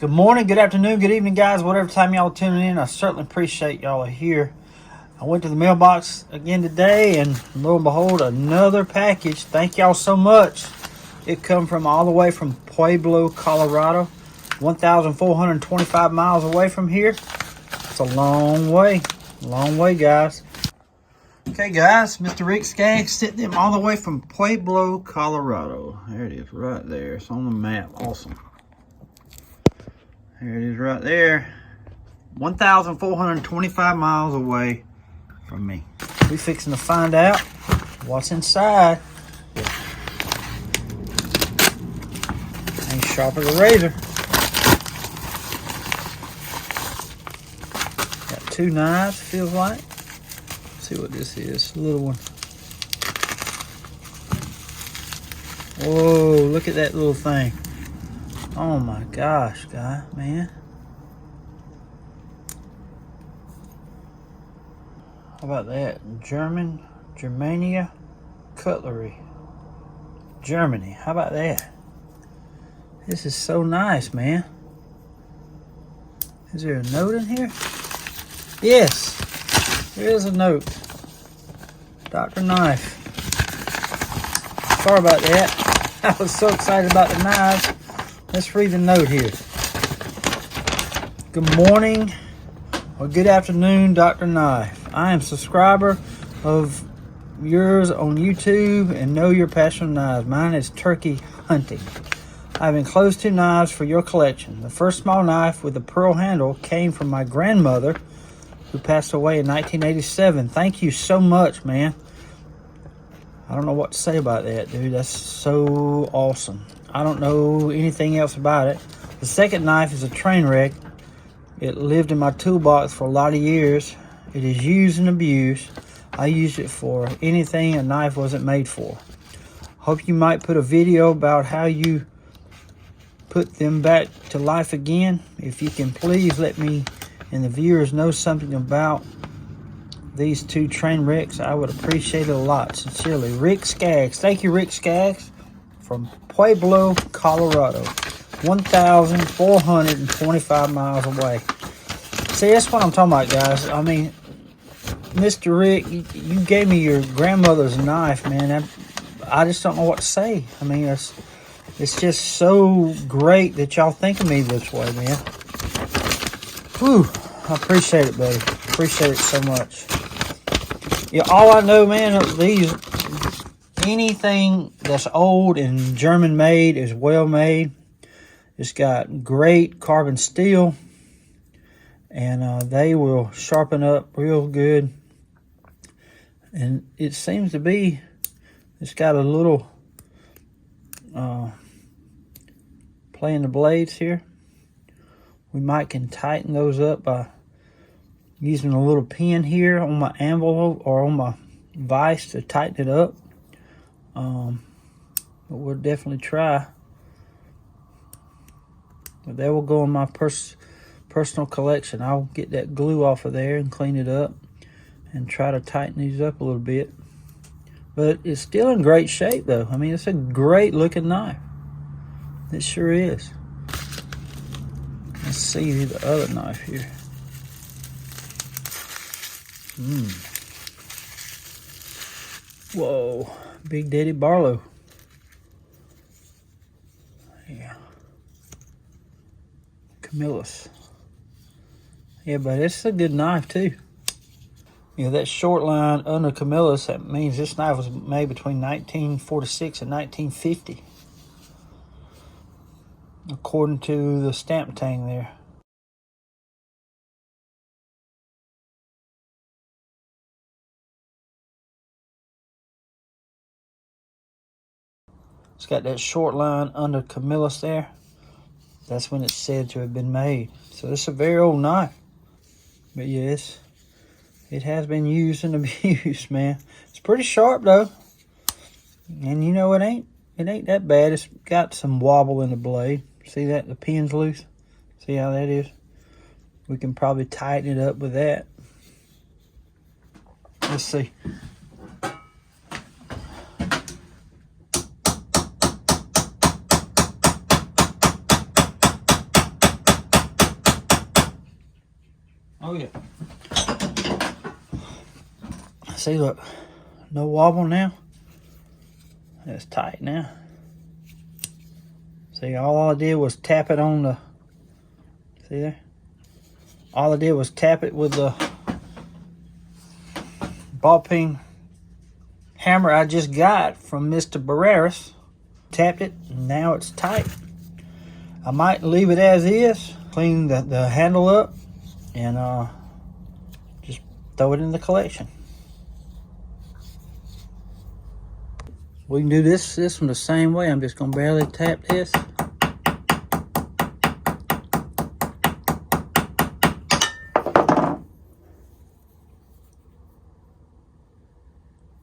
Good morning, good afternoon, good evening, guys. Whatever time y'all tuning in, I certainly appreciate y'all are here. I went to the mailbox again today, and lo and behold, another package. Thank y'all so much. It come from all the way from Pueblo, Colorado, 1,425 miles away from here. It's a long way, guys. Okay, guys, Mr. Rick Skaggs sent them all the way from Pueblo, Colorado. There it is, right there. It's on the map. Awesome. There it is right there. 1,425 miles away from me. We fixing to find out what's inside. Ain't sharp as a razor. Got two knives, feels like. Let's see what this is. A little one. Whoa, look at that little thing. Oh my gosh, man. How about that? Germania cutlery. Germany. How about that? This is so nice, man. Is there a note in here? Yes, there is a note. Dr. Knife. Sorry about that. I was so excited about the knives. Let's read the note here. Good morning or good afternoon, Dr. Knife. I am a subscriber of yours on YouTube and know your passion of knives. Mine is turkey hunting. I have enclosed two knives for your collection. The first small knife with a pearl handle came from my grandmother, who passed away in 1987. Thank you so much, man. I don't know what to say about that, dude. That's so awesome. I don't know anything else about it. The second knife is a train wreck. It lived in my toolbox for a lot of years. It is used and abused. I used it for anything a knife wasn't made for. Hope you might put a video about how you put them back to life again. If you can, please let me and the viewers know something about these two train wrecks. I would appreciate it a lot. Sincerely, Rick Skaggs. Thank you, Rick Skaggs, from Pueblo, Colorado, 1,425 miles away. See, that's what I'm talking about, guys. I mean, Mr. Rick, you gave me your grandmother's knife, man. I just don't know what to say. I mean, it's just so great that y'all think of me this way, man. Whew, I appreciate it, buddy. Appreciate it so much. Yeah, all I know, man, anything that's old and German made is well made. It's got great carbon steel, and they will sharpen up real good. And it seems to be, it's got a little play in the blades here. We might can tighten those up by using a little pin here on my anvil or on my vise to tighten it up. But we'll definitely try. But that will go in my personal collection. I'll get that glue off of there and clean it up and try to tighten these up a little bit. But it's still in great shape, though. I mean, it's a great looking knife. It sure is. Let's see the other knife here. Whoa, Big Daddy Barlow. Yeah. Camillus. Yeah, but it's a good knife too. Yeah, that short line under Camillus, that means this knife was made between 1946 and 1950. According to the stamp tang there. It's got that short line under Camillus there. That's when it's said to have been made. So it's a very old knife. But yes, it has been used and abused, man. It's pretty sharp though. And you know, it ain't that bad. It's got some wobble in the blade. See that? The pin's loose. See how that is? We can probably tighten it up with that. Let's see. Oh yeah. See, look, no wobble now. It's tight now. See, all I did was tap it on the, see there? All I did was tap it with the ball peen hammer I just got from Mr. Barreras. Tapped it, and now it's tight. I might leave it as is, clean the handle up, and just throw it in the collection. We can do this one the same way. I'm just gonna barely tap this.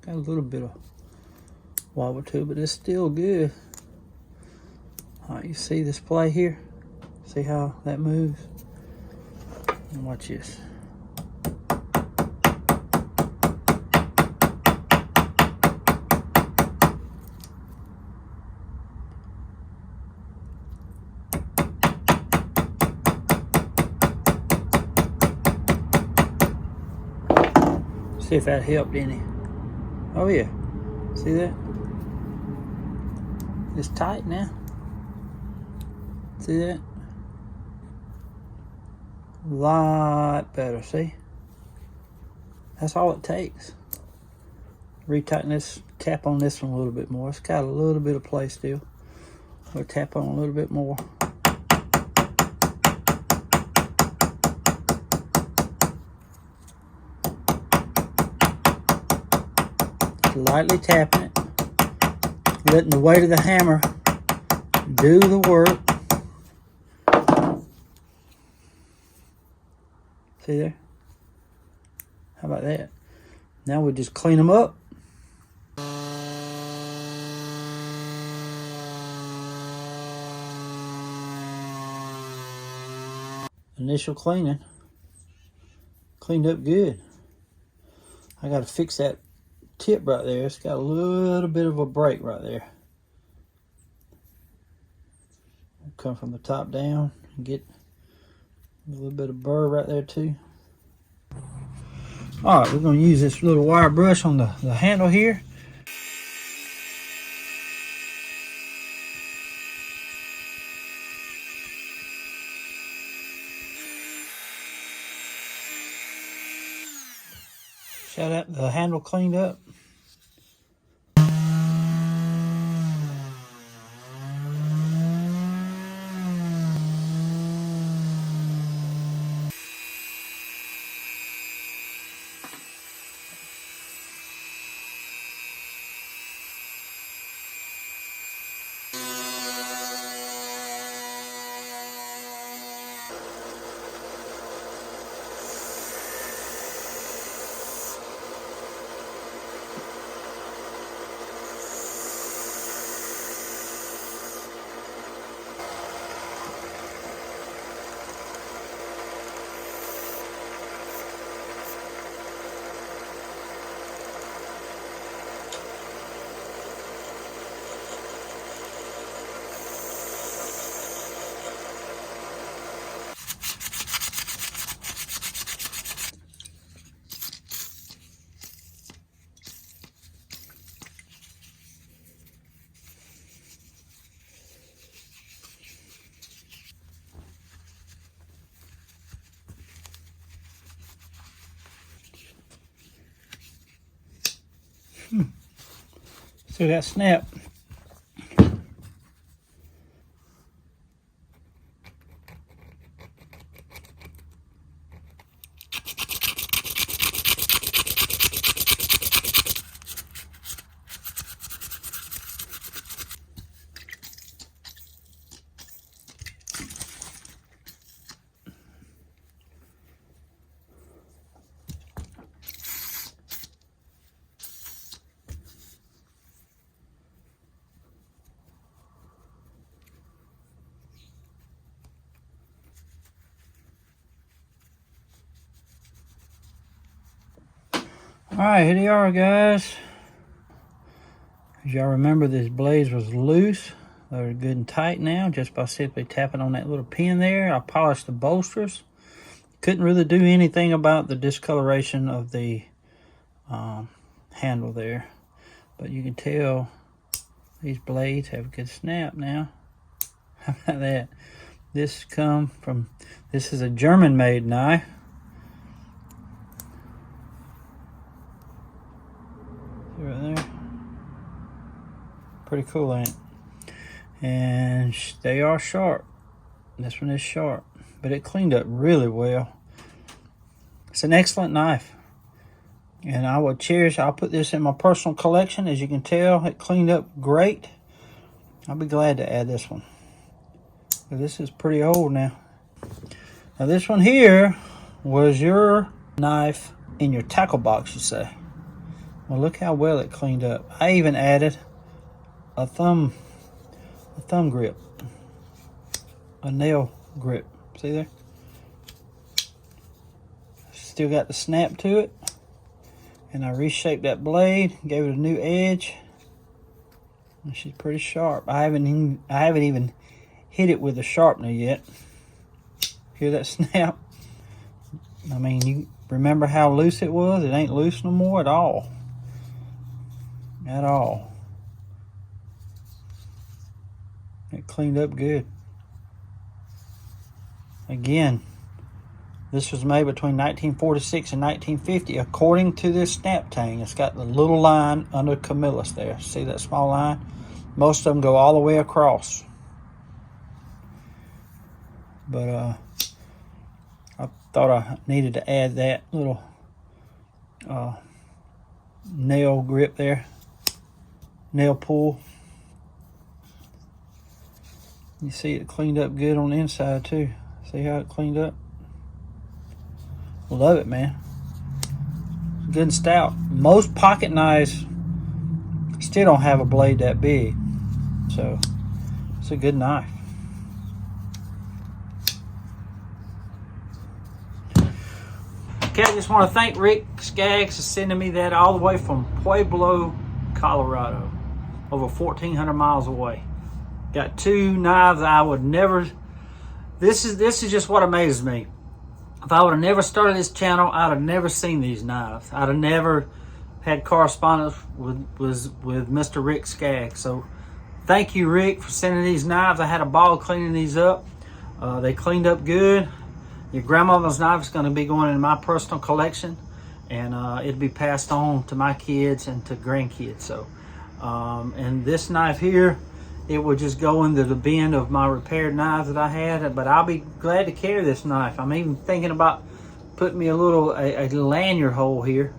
Got a little bit of wobble to it, but it's still good. All right, you see this play here? See how that moves? And watch this. See if that helped any. Oh yeah, see that? It's tight now. See that? A lot better, see? That's all it takes. Retighten this, tap on this one a little bit more. It's got a little bit of play still. We'll tap on a little bit more. Lightly tapping it, letting the weight of the hammer do the work. See there? How about that? Now we just clean them up. Initial cleaning. Cleaned up good. I got to fix that tip right there. It's got a little bit of a break right there. Come from the top down and get a little bit of burr right there too. All right, we're going to use this little wire brush on the handle here. Shout out the handle cleaned up. See that snap? Alright, here they are, guys. As y'all remember, this blade was loose. They're good and tight now just by simply tapping on that little pin there. I polished the bolsters. Couldn't really do anything about the discoloration of the handle there, but you can tell these blades have a good snap now. How about that? This is a German made knife. See right there? Pretty cool, ain't it? And they are sharp. This one is sharp, but it cleaned up really well. It's an excellent knife, and I will cherish. I'll put this in my personal collection. As you can tell, it cleaned up great. I'll be glad to add this one. But this is pretty old now. Now this one here was your knife in your tackle box, you say. Well, look how well it cleaned up. I even added a thumb grip, a nail grip. See there? Still got the snap to it. And I reshaped that blade, gave it a new edge. And she's pretty sharp. I haven't even hit it with a sharpener yet. Hear that snap? I mean, you remember how loose it was? It ain't loose no more at all. At all. It cleaned up good. Again, this was made between 1946 and 1950, according to this snap tang. It's got the little line under Camillus there. See that small line? Most of them go all the way across. But I thought I needed to add that little nail grip there, nail pull. You see it cleaned up good on the inside too. See how it cleaned up? Love it, man. Good and stout. Most pocket knives still don't have a blade that big, so it's a good knife. Okay, I just want to thank Rick Skaggs for sending me that all the way from Pueblo, Colorado, over 1,400 miles away. Got two knives I would never. This is just what amazes me. If I would have never started this channel, I'd have never seen these knives. I'd have never had correspondence with Mr. Rick Skaggs. So thank you, Rick, for sending these knives. I had a ball cleaning these up. They cleaned up good. Your grandmother's knife is going to be going in my personal collection, and it'll be passed on to my kids and to grandkids. So, and this knife here, it would just go into the bin of my repaired knives that I had, but I'll be glad to carry this knife. I'm even thinking about putting me a lanyard hole here,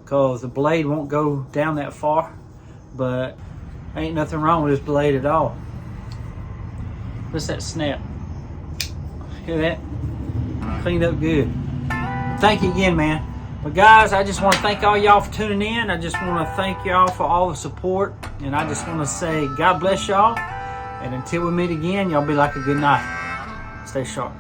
because the blade won't go down that far, but ain't nothing wrong with this blade at all. What's that snap? Hear that? Cleaned up good. Thank you again, man. But guys, I just want to thank all y'all for tuning in. I just want to thank y'all for all the support. And I just want to say God bless y'all. And until we meet again, y'all be like a good knife. Stay sharp.